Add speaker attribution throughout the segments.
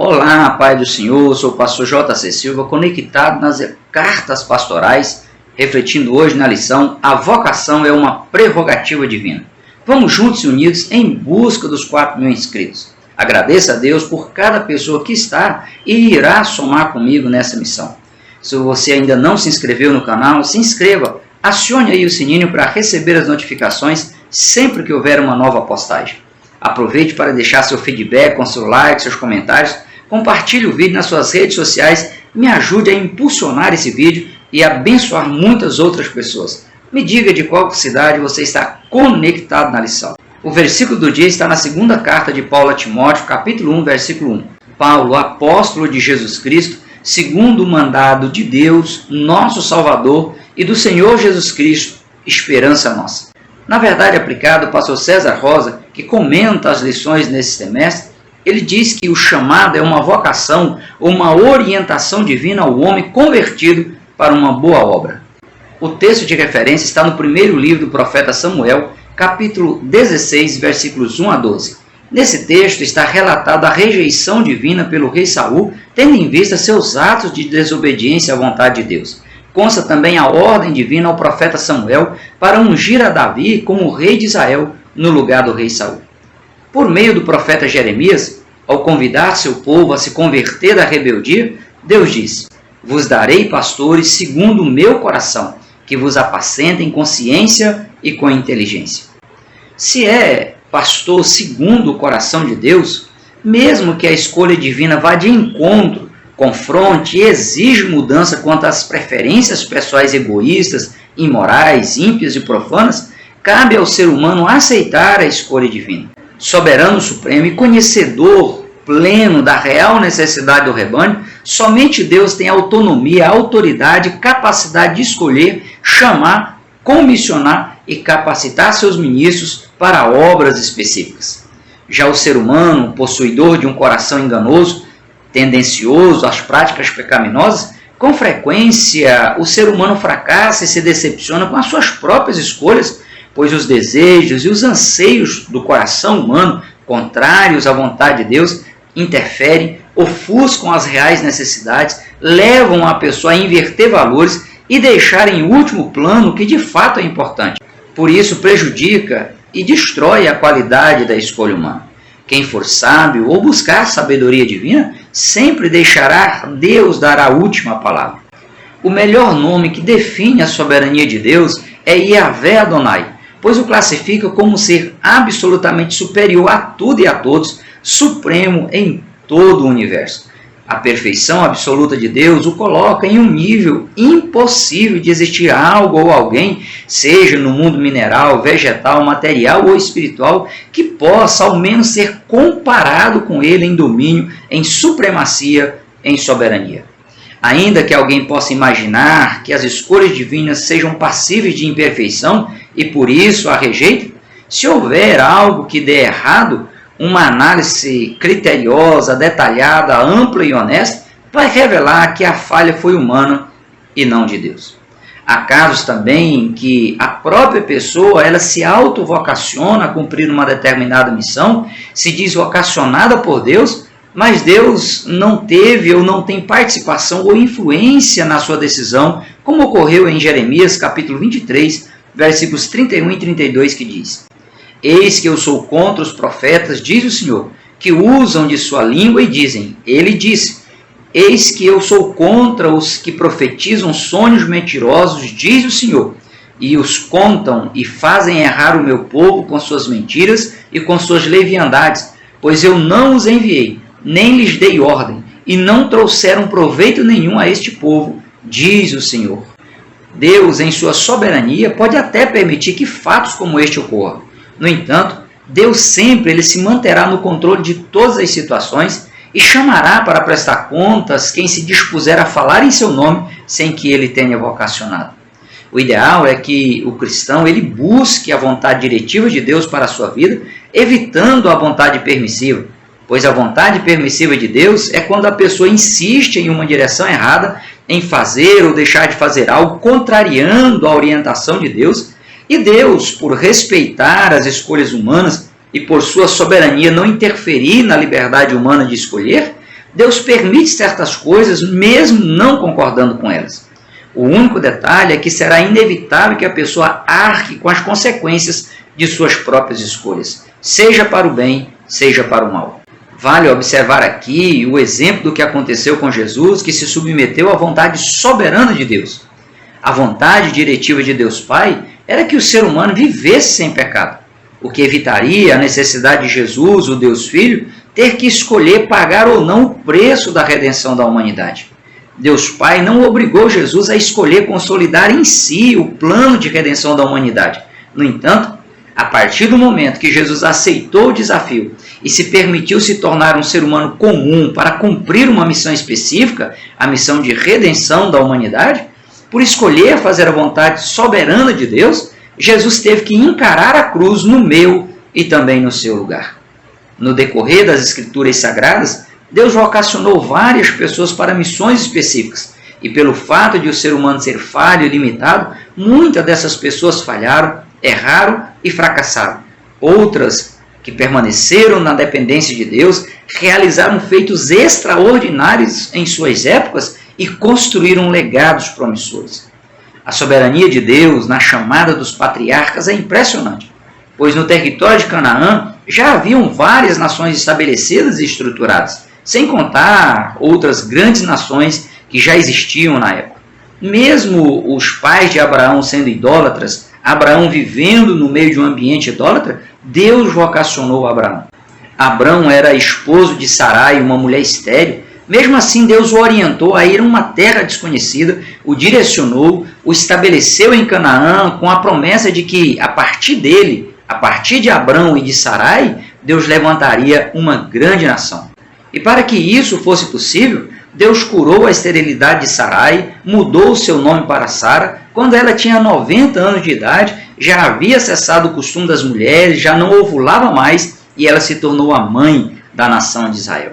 Speaker 1: Olá, Pai do Senhor, sou o pastor J.C. Silva, conectado nas cartas pastorais, refletindo hoje na lição A Vocação é uma Prerrogativa Divina. Vamos juntos e unidos em busca dos 4.000 inscritos. Agradeço a Deus por cada pessoa que está e irá somar comigo nessa missão. Se você ainda não se inscreveu no canal, se inscreva, acione aí o sininho para receber as notificações sempre que houver uma nova postagem. Aproveite para deixar seu feedback com seu like, seus comentários, compartilhe o vídeo nas suas redes sociais, me ajude a impulsionar esse vídeo e abençoar muitas outras pessoas. Me diga de qual cidade você está conectado na lição. O versículo do dia está na segunda carta de Paulo a Timóteo, capítulo 1, versículo 1. Paulo, apóstolo de Jesus Cristo, segundo o mandado de Deus, nosso Salvador, e do Senhor Jesus Cristo, esperança nossa. Na verdade aplicado, o pastor César Rosa, que comenta as lições nesse semestre, ele diz que o chamado é uma vocação ou uma orientação divina ao homem convertido para uma boa obra. O texto de referência está no primeiro livro do profeta Samuel, capítulo 16, versículos 1 a 12. Nesse texto está relatada a rejeição divina pelo rei Saul, tendo em vista seus atos de desobediência à vontade de Deus. Consta também a ordem divina ao profeta Samuel para ungir a Davi como rei de Israel no lugar do rei Saul. Por meio do profeta Jeremias, ao convidar seu povo a se converter da rebeldia, Deus disse: "Vos darei pastores segundo o meu coração, que vos apacentem com ciência e com inteligência." Se é pastor segundo o coração de Deus, mesmo que a escolha divina vá de encontro, confronte e exige mudança quanto às preferências pessoais egoístas, imorais, ímpias e profanas, cabe ao ser humano aceitar a escolha divina. Soberano supremo e conhecedor pleno da real necessidade do rebanho, somente Deus tem autonomia, autoridade e capacidade de escolher, chamar, comissionar e capacitar seus ministros para obras específicas. Já o ser humano, possuidor de um coração enganoso, tendencioso às práticas pecaminosas, com frequência o ser humano fracassa e se decepciona com as suas próprias escolhas, pois os desejos e os anseios do coração humano, contrários à vontade de Deus, interferem, ofuscam as reais necessidades, levam a pessoa a inverter valores e deixar em último plano o que de fato é importante. Por isso prejudica e destrói a qualidade da escolha humana. Quem for sábio ou buscar sabedoria divina, sempre deixará Deus dar a última palavra. O melhor nome que define a soberania de Deus é Yahvé Adonai, pois o classifica como ser absolutamente superior a tudo e a todos, supremo em todo o universo. A perfeição absoluta de Deus o coloca em um nível impossível de existir algo ou alguém, seja no mundo mineral, vegetal, material ou espiritual, que possa ao menos ser comparado com ele em domínio, em supremacia, em soberania. Ainda que alguém possa imaginar que as escolhas divinas sejam passíveis de imperfeição e por isso a rejeitem, se houver algo que dê errado, uma análise criteriosa, detalhada, ampla e honesta vai revelar que a falha foi humana e não de Deus. Há casos também em que a própria pessoa ela se autovocaciona a cumprir uma determinada missão, se diz vocacionada por Deus, mas Deus não teve ou não tem participação ou influência na sua decisão, como ocorreu em Jeremias capítulo 23, versículos 31 e 32, que diz: "Eis que eu sou contra os profetas, diz o Senhor, que usam de sua língua e dizem, ele disse. Eis que eu sou contra os que profetizam sonhos mentirosos, diz o Senhor, e os contam e fazem errar o meu povo com suas mentiras e com suas leviandades, pois eu não os enviei, nem lhes dei ordem, e não trouxeram proveito nenhum a este povo, diz o Senhor." Deus, em sua soberania, pode até permitir que fatos como este ocorram. No entanto, Deus sempre ele se manterá no controle de todas as situações e chamará para prestar contas quem se dispuser a falar em seu nome sem que ele tenha vocacionado. O ideal é que o cristão ele busque a vontade diretiva de Deus para a sua vida, evitando a vontade permissiva, pois a vontade permissiva de Deus é quando a pessoa insiste em uma direção errada, em fazer ou deixar de fazer algo contrariando a orientação de Deus. E Deus, por respeitar as escolhas humanas e por sua soberania não interferir na liberdade humana de escolher, Deus permite certas coisas mesmo não concordando com elas. O único detalhe é que será inevitável que a pessoa arque com as consequências de suas próprias escolhas, seja para o bem, seja para o mal. Vale observar aqui o exemplo do que aconteceu com Jesus, que se submeteu à vontade soberana de Deus. A vontade diretiva de Deus Pai era que o ser humano vivesse sem pecado, o que evitaria a necessidade de Jesus, o Deus Filho, ter que escolher pagar ou não o preço da redenção da humanidade. Deus Pai não obrigou Jesus a escolher consolidar em si o plano de redenção da humanidade. No entanto, a partir do momento que Jesus aceitou o desafio e se permitiu se tornar um ser humano comum para cumprir uma missão específica, a missão de redenção da humanidade, por escolher fazer a vontade soberana de Deus, Jesus teve que encarar a cruz no meu e também no seu lugar. No decorrer das Escrituras Sagradas, Deus vocacionou várias pessoas para missões específicas, e pelo fato de o ser humano ser falho e limitado, muitas dessas pessoas falharam, erraram e fracassaram. Outras, que permaneceram na dependência de Deus, realizaram feitos extraordinários em suas épocas e construíram legados promissores. A soberania de Deus na chamada dos patriarcas é impressionante, pois no território de Canaã já haviam várias nações estabelecidas e estruturadas, sem contar outras grandes nações que já existiam na época. Mesmo os pais de Abraão sendo idólatras, Abraão vivendo no meio de um ambiente idólatra, Deus vocacionou Abraão. Abraão era esposo de Sarai, uma mulher estéril. Mesmo assim, Deus o orientou a ir a uma terra desconhecida, o direcionou, o estabeleceu em Canaã com a promessa de que, a partir dele, a partir de Abraão e de Sarai, Deus levantaria uma grande nação. E para que isso fosse possível, Deus curou a esterilidade de Sarai, mudou o seu nome para Sara. Quando ela tinha 90 anos de idade, já havia cessado o costume das mulheres, já não ovulava mais, e ela se tornou a mãe da nação de Israel.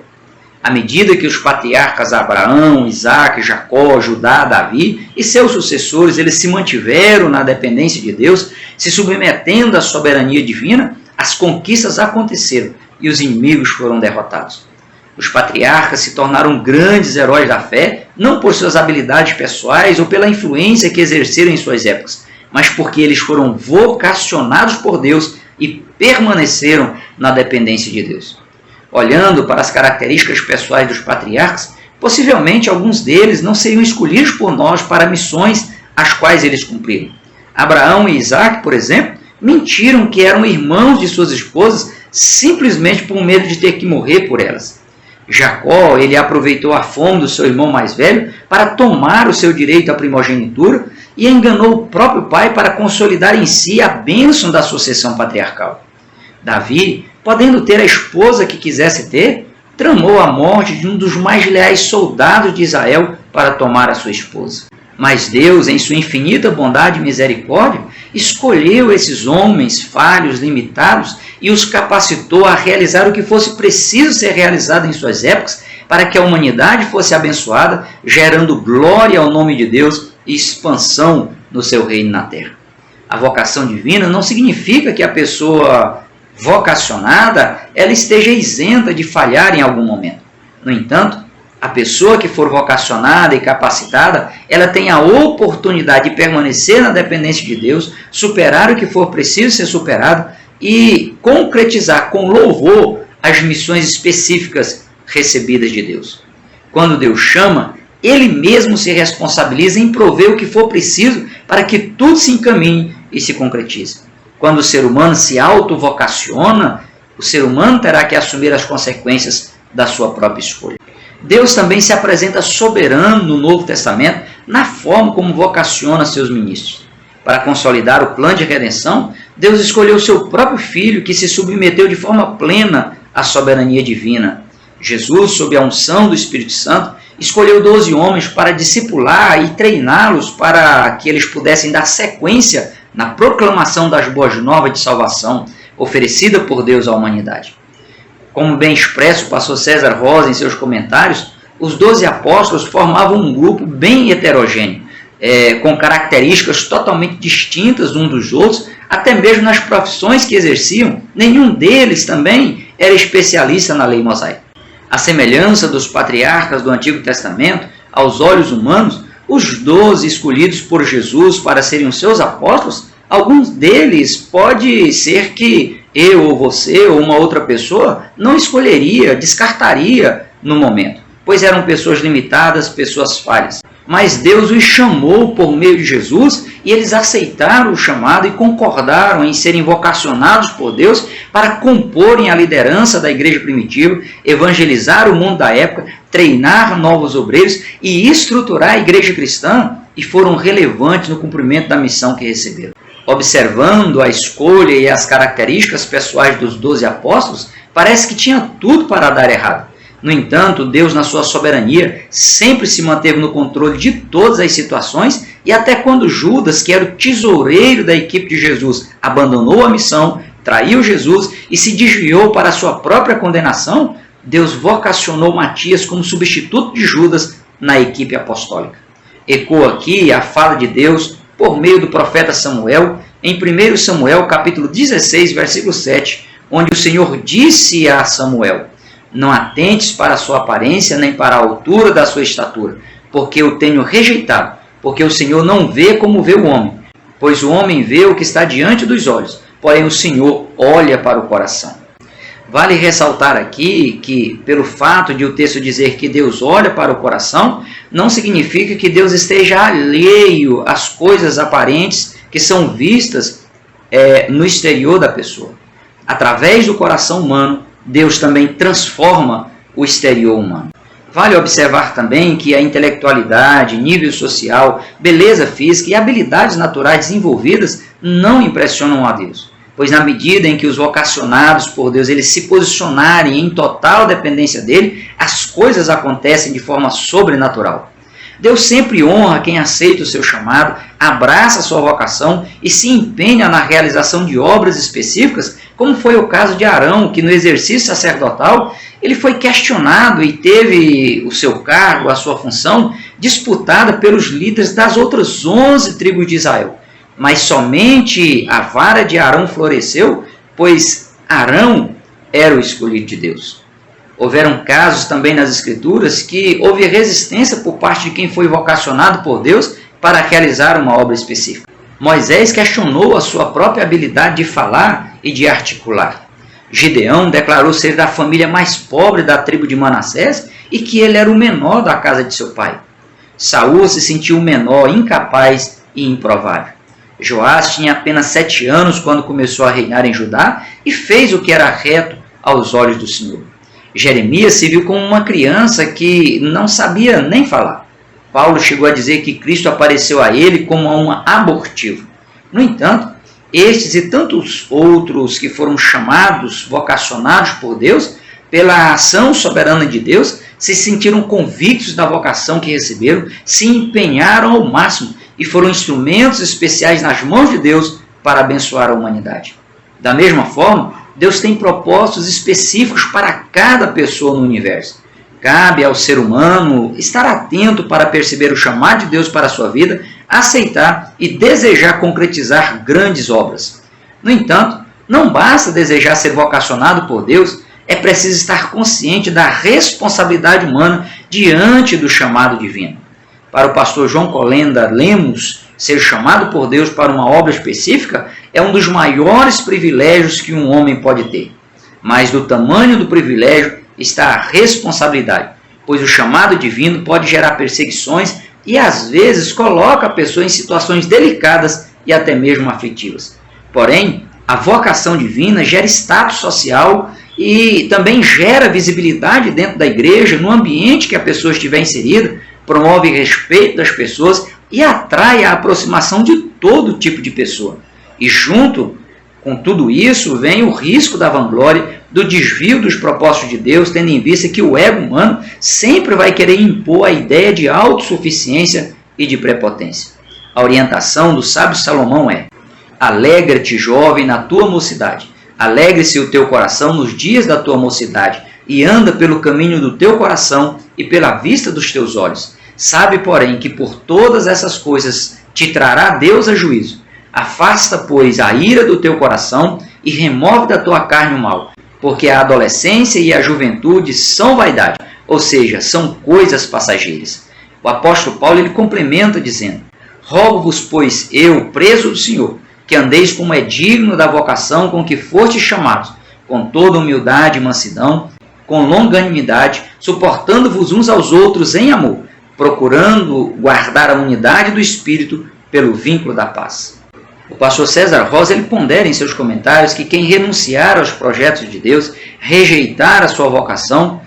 Speaker 1: À medida que os patriarcas Abraão, Isaac, Jacó, Judá, Davi e seus sucessores eles se mantiveram na dependência de Deus, se submetendo à soberania divina, as conquistas aconteceram e os inimigos foram derrotados. Os patriarcas se tornaram grandes heróis da fé, não por suas habilidades pessoais ou pela influência que exerceram em suas épocas, mas porque eles foram vocacionados por Deus e permaneceram na dependência de Deus. Olhando para as características pessoais dos patriarcas, possivelmente alguns deles não seriam escolhidos por nós para missões as quais eles cumpriram. Abraão e Isaac, por exemplo, mentiram que eram irmãos de suas esposas simplesmente por medo de ter que morrer por elas. Jacó, ele aproveitou a fome do seu irmão mais velho para tomar o seu direito à primogenitura e enganou o próprio pai para consolidar em si a bênção da sucessão patriarcal. Davi, podendo ter a esposa que quisesse ter, tramou a morte de um dos mais leais soldados de Israel para tomar a sua esposa. Mas Deus, em sua infinita bondade e misericórdia, escolheu esses homens falhos, limitados, e os capacitou a realizar o que fosse preciso ser realizado em suas épocas para que a humanidade fosse abençoada, gerando glória ao nome de Deus e expansão no seu reino na terra. A vocação divina não significa que a pessoa vocacionada ela esteja isenta de falhar em algum momento. No entanto, a pessoa que for vocacionada e capacitada, ela tem a oportunidade de permanecer na dependência de Deus, superar o que for preciso ser superado e concretizar com louvor as missões específicas recebidas de Deus. Quando Deus chama, Ele mesmo se responsabiliza em prover o que for preciso para que tudo se encaminhe e se concretize. Quando o ser humano se autovocaciona, o ser humano terá que assumir as consequências da sua própria escolha. Deus também se apresenta soberano no Novo Testamento na forma como vocaciona seus ministros. Para consolidar o plano de redenção, Deus escolheu seu próprio Filho, que se submeteu de forma plena à soberania divina. Jesus, sob a unção do Espírito Santo, escolheu 12 homens para discipular e treiná-los para que eles pudessem dar sequência na proclamação das boas novas de salvação oferecida por Deus à humanidade. Como bem expresso o pastor César Rosa em seus comentários, os 12 apóstolos formavam um grupo bem heterogêneo, com características totalmente distintas uns dos outros, até mesmo nas profissões que exerciam. Nenhum deles também era especialista na lei mosaica. À semelhança dos patriarcas do Antigo Testamento, aos olhos humanos, os 12 escolhidos por Jesus para serem os seus apóstolos, alguns deles pode ser que eu ou você ou uma outra pessoa não escolheria, descartaria no momento, pois eram pessoas limitadas, pessoas falhas. Mas Deus os chamou por meio de Jesus e eles aceitaram o chamado e concordaram em serem vocacionados por Deus para comporem a liderança da igreja primitiva, evangelizar o mundo da época, treinar novos obreiros e estruturar a igreja cristã, e foram relevantes no cumprimento da missão que receberam. Observando a escolha e as características pessoais dos 12 apóstolos, parece que tinha tudo para dar errado. No entanto, Deus, na sua soberania, sempre se manteve no controle de todas as situações, e até quando Judas, que era o tesoureiro da equipe de Jesus, abandonou a missão, traiu Jesus e se desviou para a sua própria condenação, Deus vocacionou Matias como substituto de Judas na equipe apostólica. Ecoa aqui a fala de Deus por meio do profeta Samuel, em 1 Samuel capítulo 16, versículo 7, onde o Senhor disse a Samuel: não atentes para a sua aparência, nem para a altura da sua estatura, porque eu tenho rejeitado, porque o Senhor não vê como vê o homem, pois o homem vê o que está diante dos olhos, porém o Senhor olha para o coração. Vale ressaltar aqui que, pelo fato de o texto dizer que Deus olha para o coração, não significa que Deus esteja alheio às coisas aparentes que são vistas no exterior da pessoa. Através do coração humano, Deus também transforma o exterior humano. Vale observar também que a intelectualidade, nível social, beleza física e habilidades naturais desenvolvidas não impressionam a Deus, pois na medida em que os vocacionados por Deus eles se posicionarem em total dependência dele, as coisas acontecem de forma sobrenatural. Deus sempre honra quem aceita o seu chamado, abraça a sua vocação e se empenha na realização de obras específicas, como foi o caso de Arão, que no exercício sacerdotal ele foi questionado e teve o seu cargo, a sua função, disputada pelos líderes das outras 11 tribos de Israel. Mas somente a vara de Arão floresceu, pois Arão era o escolhido de Deus. Houveram casos também nas Escrituras que houve resistência por parte de quem foi vocacionado por Deus para realizar uma obra específica. Moisés questionou a sua própria habilidade de falar e de articular. Gideão declarou ser da família mais pobre da tribo de Manassés e que ele era o menor da casa de seu pai. Saul se sentiu o menor, incapaz e improvável. Joás tinha apenas 7 anos quando começou a reinar em Judá e fez o que era reto aos olhos do Senhor. Jeremias se viu como uma criança que não sabia nem falar. Paulo chegou a dizer que Cristo apareceu a ele como a um abortivo. No entanto, estes e tantos outros que foram chamados, vocacionados por Deus, pela ação soberana de Deus, se sentiram convictos da vocação que receberam, se empenharam ao máximo e foram instrumentos especiais nas mãos de Deus para abençoar a humanidade. Da mesma forma, Deus tem propósitos específicos para cada pessoa no universo. Cabe ao ser humano estar atento para perceber o chamado de Deus para a sua vida, aceitar e desejar concretizar grandes obras. No entanto, não basta desejar ser vocacionado por Deus, é preciso estar consciente da responsabilidade humana diante do chamado divino. Para o pastor João Colenda Lemos, ser chamado por Deus para uma obra específica é um dos maiores privilégios que um homem pode ter. Mas do tamanho do privilégio está a responsabilidade, pois o chamado divino pode gerar perseguições e às vezes coloca a pessoa em situações delicadas e até mesmo aflitivas. Porém, a vocação divina gera status social e também gera visibilidade dentro da igreja, no ambiente que a pessoa estiver inserida, promove respeito das pessoas e atrai a aproximação de todo tipo de pessoa. E junto com tudo isso vem o risco da vanglória, do desvio dos propósitos de Deus, tendo em vista que o ego humano sempre vai querer impor a ideia de autossuficiência e de prepotência. A orientação do sábio Salomão é: alegra-te, jovem, na tua mocidade. Alegre-se o teu coração nos dias da tua mocidade, e anda pelo caminho do teu coração e pela vista dos teus olhos. Sabe, porém, que por todas essas coisas te trará Deus a juízo. Afasta, pois, a ira do teu coração e remove da tua carne o mal. porque a adolescência e a juventude são vaidade, ou seja, são coisas passageiras. O apóstolo Paulo ele complementa dizendo: rogo-vos, pois, eu, preso do Senhor, que andeis como é digno da vocação com que fostes chamados, com toda humildade e mansidão, com longanimidade, suportando-vos uns aos outros em amor, procurando guardar a unidade do Espírito pelo vínculo da paz. O pastor César Rosa ele pondera em seus comentários que quem renunciar aos projetos de Deus, rejeitar a sua vocação,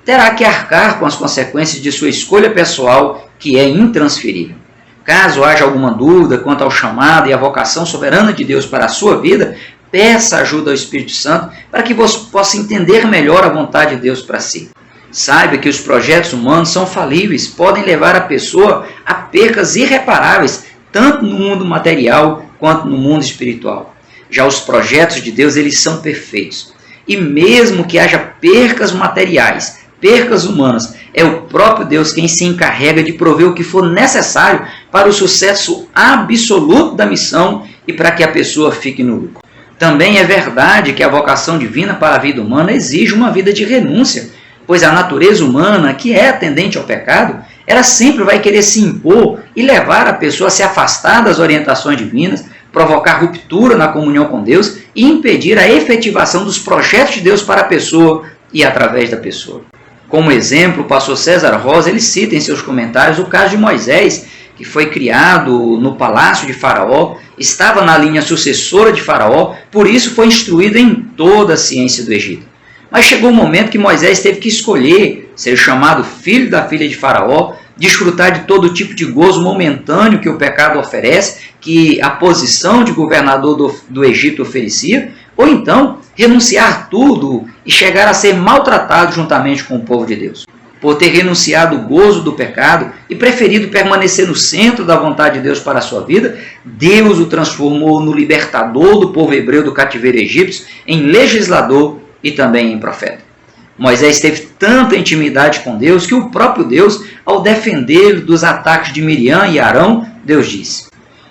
Speaker 1: terá que arcar com as consequências de sua escolha pessoal, que é intransferível. Caso haja alguma dúvida quanto ao chamado e à vocação soberana de Deus para a sua vida, peça ajuda ao Espírito Santo para que você possa entender melhor a vontade de Deus para si. Saiba que os projetos humanos são falíveis, podem levar a pessoa a percas irreparáveis, tanto no mundo material quanto no mundo espiritual. Já os projetos de Deus, eles são perfeitos. E mesmo que haja percas materiais, percas humanas, é o próprio Deus quem se encarrega de prover o que for necessário para o sucesso absoluto da missão e para que a pessoa fique no lucro. Também é verdade que a vocação divina para a vida humana exige uma vida de renúncia, pois a natureza humana, que é tendente ao pecado, ela sempre vai querer se impor e levar a pessoa a se afastar das orientações divinas, provocar ruptura na comunhão com Deus e impedir a efetivação dos projetos de Deus para a pessoa e através da pessoa. Como exemplo, o pastor César Rosa ele cita em seus comentários o caso de Moisés, que foi criado no palácio de Faraó, estava na linha sucessora de Faraó, por isso foi instruído em toda a ciência do Egito. Mas chegou um momento que Moisés teve que escolher ser chamado filho da filha de Faraó, desfrutar de todo tipo de gozo momentâneo que o pecado oferece, que a posição de governador do Egito oferecia, ou então renunciar tudo e chegar a ser maltratado juntamente com o povo de Deus. Por ter renunciado o gozo do pecado e preferido permanecer no centro da vontade de Deus para a sua vida, Deus o transformou no libertador do povo hebreu do cativeiro egípcio, em legislador e também em profeta. Moisés teve tanta intimidade com Deus que o próprio Deus, ao defendê-lo dos ataques de Miriam e Arão, Deus disse: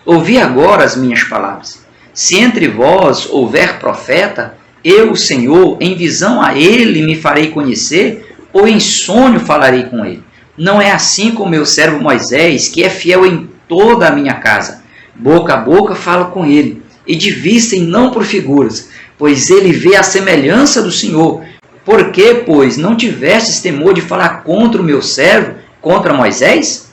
Speaker 1: ouvi agora as minhas palavras. Se entre vós houver profeta, eu, o Senhor, em visão a ele me farei conhecer, ou em sonho falarei com ele. Não é assim com meu servo Moisés, que é fiel em toda a minha casa. Boca a boca falo com ele, e de vista e não por figuras, pois ele vê a semelhança do Senhor. Por que, pois, não tivestes temor de falar contra o meu servo, contra Moisés?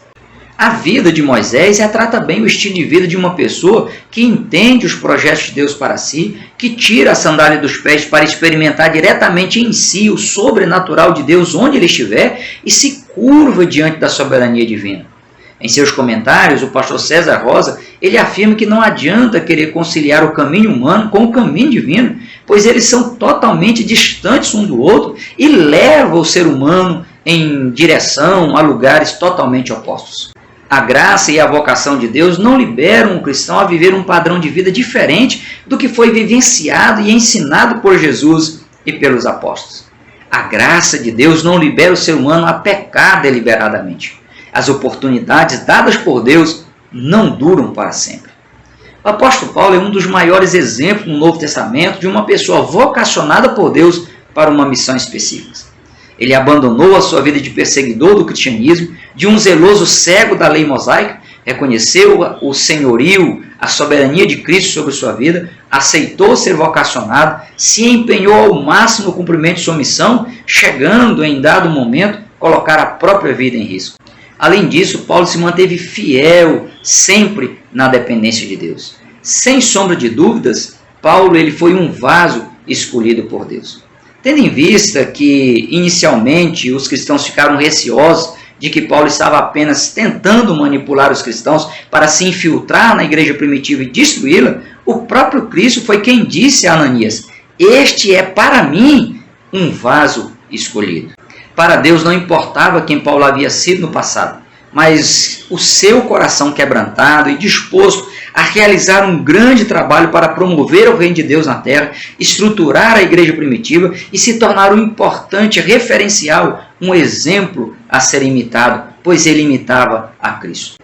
Speaker 1: A vida de Moisés retrata bem o estilo de vida de uma pessoa que entende os projetos de Deus para si, que tira a sandália dos pés para experimentar diretamente em si o sobrenatural de Deus onde ele estiver e se curva diante da soberania divina. Em seus comentários, o pastor César Rosa ele afirma que não adianta querer conciliar o caminho humano com o caminho divino, pois eles são totalmente distantes um do outro e levam o ser humano em direção a lugares totalmente opostos. A graça e a vocação de Deus não liberam o cristão a viver um padrão de vida diferente do que foi vivenciado e ensinado por Jesus e pelos apóstolos. A graça de Deus não libera o ser humano a pecar deliberadamente. As oportunidades dadas por Deus não duram para sempre. O apóstolo Paulo é um dos maiores exemplos no Novo Testamento de uma pessoa vocacionada por Deus para uma missão específica. Ele abandonou a sua vida de perseguidor do cristianismo, de um zeloso cego da lei mosaica, reconheceu o senhorio, a soberania de Cristo sobre sua vida, aceitou ser vocacionado, se empenhou ao máximo no cumprimento de sua missão, chegando em dado momento colocar a própria vida em risco. Além disso, Paulo se manteve fiel sempre na dependência de Deus. Sem sombra de dúvidas, Paulo ele foi um vaso escolhido por Deus. Tendo em vista que, inicialmente, os cristãos ficaram receosos de que Paulo estava apenas tentando manipular os cristãos para se infiltrar na igreja primitiva e destruí-la, o próprio Cristo foi quem disse a Ananias: este é para mim um vaso escolhido. Para Deus não importava quem Paulo havia sido no passado, mas o seu coração quebrantado e disposto a realizar um grande trabalho para promover o reino de Deus na terra, estruturar a igreja primitiva e se tornar um importante referencial, um exemplo a ser imitado, pois ele imitava a Cristo.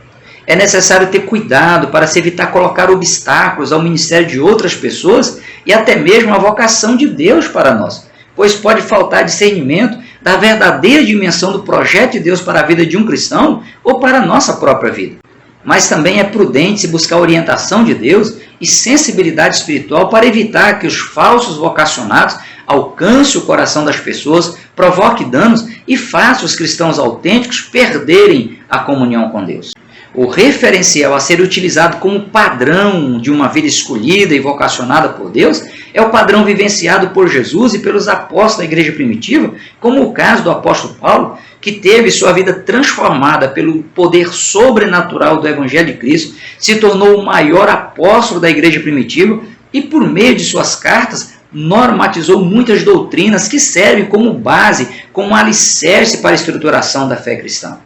Speaker 1: É necessário ter cuidado para se evitar colocar obstáculos ao ministério de outras pessoas e até mesmo à vocação de Deus para nós, pois pode faltar discernimento da verdadeira dimensão do projeto de Deus para a vida de um cristão ou para a nossa própria vida. Mas também é prudente se buscar a orientação de Deus e sensibilidade espiritual para evitar que os falsos vocacionados alcancem o coração das pessoas, provoquem danos e façam os cristãos autênticos perderem a comunhão com Deus. O referencial a ser utilizado como padrão de uma vida escolhida e vocacionada por Deus é o padrão vivenciado por Jesus e pelos apóstolos da igreja primitiva, como o caso do apóstolo Paulo, que teve sua vida transformada pelo poder sobrenatural do Evangelho de Cristo, se tornou o maior apóstolo da igreja primitiva e, por meio de suas cartas, normatizou muitas doutrinas que servem como base, como alicerce para a estruturação da fé cristã.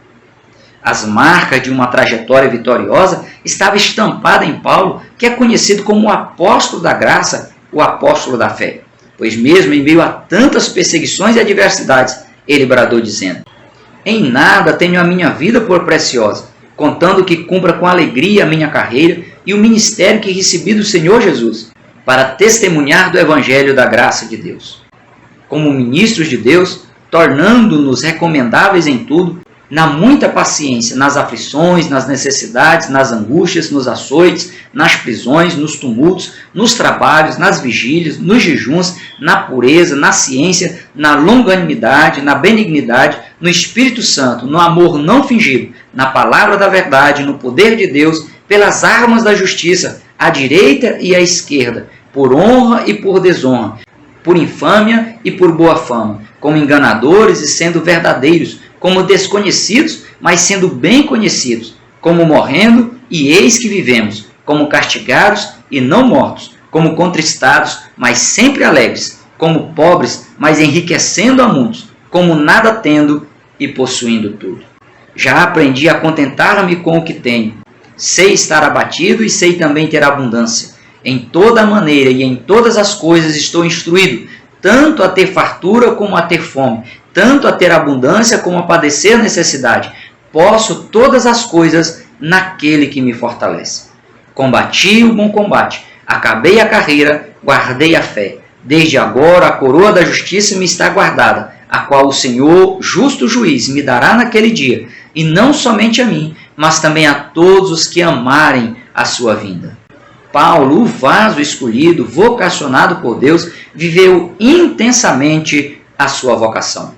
Speaker 1: As marcas de uma trajetória vitoriosa estavam estampadas em Paulo, que é conhecido como o apóstolo da graça, o apóstolo da fé. Pois mesmo em meio a tantas perseguições e adversidades, ele bradou dizendo: em nada tenho a minha vida por preciosa, contando que cumpra com alegria a minha carreira e o ministério que recebi do Senhor Jesus, para testemunhar do Evangelho da graça de Deus. Como ministros de Deus, tornando-nos recomendáveis em tudo, na muita paciência, nas aflições, nas necessidades, nas angústias, nos açoites, nas prisões, nos tumultos, nos trabalhos, nas vigílias, nos jejuns, na pureza, na ciência, na longanimidade, na benignidade, no Espírito Santo, no amor não fingido, na palavra da verdade, no poder de Deus, pelas armas da justiça, à direita e à esquerda, por honra e por desonra, por infâmia e por boa fama, como enganadores e sendo verdadeiros, como desconhecidos, mas sendo bem conhecidos, como morrendo e eis que vivemos, como castigados e não mortos, como contristados, mas sempre alegres, como pobres, mas enriquecendo a muitos, como nada tendo e possuindo tudo. Já aprendi a contentar-me com o que tenho. Sei estar abatido e sei também ter abundância. Em toda maneira e em todas as coisas estou instruído, tanto a ter fartura como a ter fome, tanto a ter abundância como a padecer necessidade. Posso todas as coisas naquele que me fortalece. Combati o bom combate, acabei a carreira, guardei a fé. Desde agora a coroa da justiça me está guardada, a qual o Senhor, justo juiz, me dará naquele dia, e não somente a mim, mas também a todos os que amarem a sua vinda. Paulo, o vaso escolhido, vocacionado por Deus, viveu intensamente a sua vocação.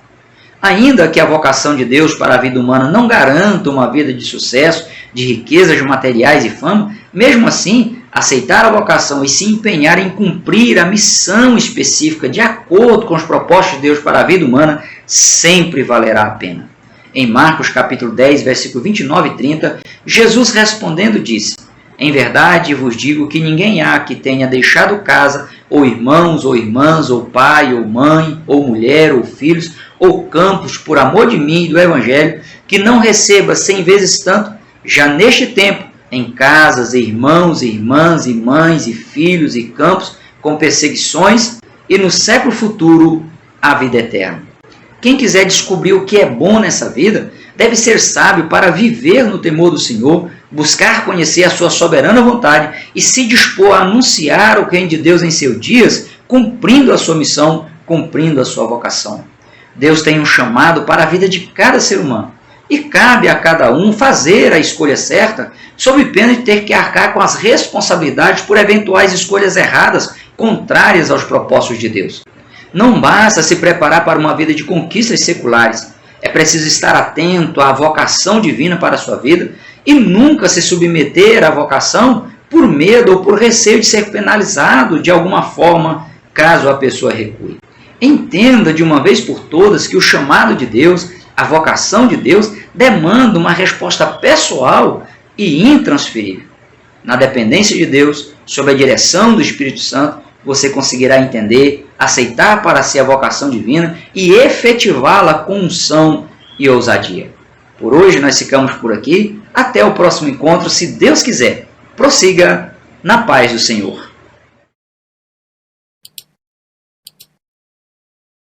Speaker 1: Ainda que a vocação de Deus para a vida humana não garanta uma vida de sucesso, de riquezas materiais e fama, mesmo assim, aceitar a vocação e se empenhar em cumprir a missão específica de acordo com os propósitos de Deus para a vida humana sempre valerá a pena. Em Marcos capítulo 10, versículo 29 e 30, Jesus respondendo disse: em verdade vos digo que ninguém há que tenha deixado casa, ou irmãos, ou irmãs, ou pai, ou mãe, ou mulher, ou filhos, ou campos, por amor de mim e do Evangelho, que não receba 100 vezes tanto, já neste tempo, em casas, irmãos, irmãs, e mães, e filhos, e campos, com perseguições, e no século futuro, a vida eterna. Quem quiser descobrir o que é bom nessa vida, deve ser sábio para viver no temor do Senhor, buscar conhecer a sua soberana vontade e se dispor a anunciar o reino de Deus em seus dias, cumprindo a sua missão, cumprindo a sua vocação. Deus tem um chamado para a vida de cada ser humano e cabe a cada um fazer a escolha certa, sob pena de ter que arcar com as responsabilidades por eventuais escolhas erradas, contrárias aos propósitos de Deus. Não basta se preparar para uma vida de conquistas seculares. É preciso estar atento à vocação divina para a sua vida e nunca se submeter à vocação por medo ou por receio de ser penalizado de alguma forma, caso a pessoa recue. Entenda de uma vez por todas que o chamado de Deus, a vocação de Deus, demanda uma resposta pessoal e intransferível. Na dependência de Deus, sob a direção do Espírito Santo, você conseguirá entender, aceitar para si a vocação divina e efetivá-la com unção e ousadia. Por hoje nós ficamos por aqui. Até o próximo encontro, se Deus quiser. Prossiga na paz do Senhor.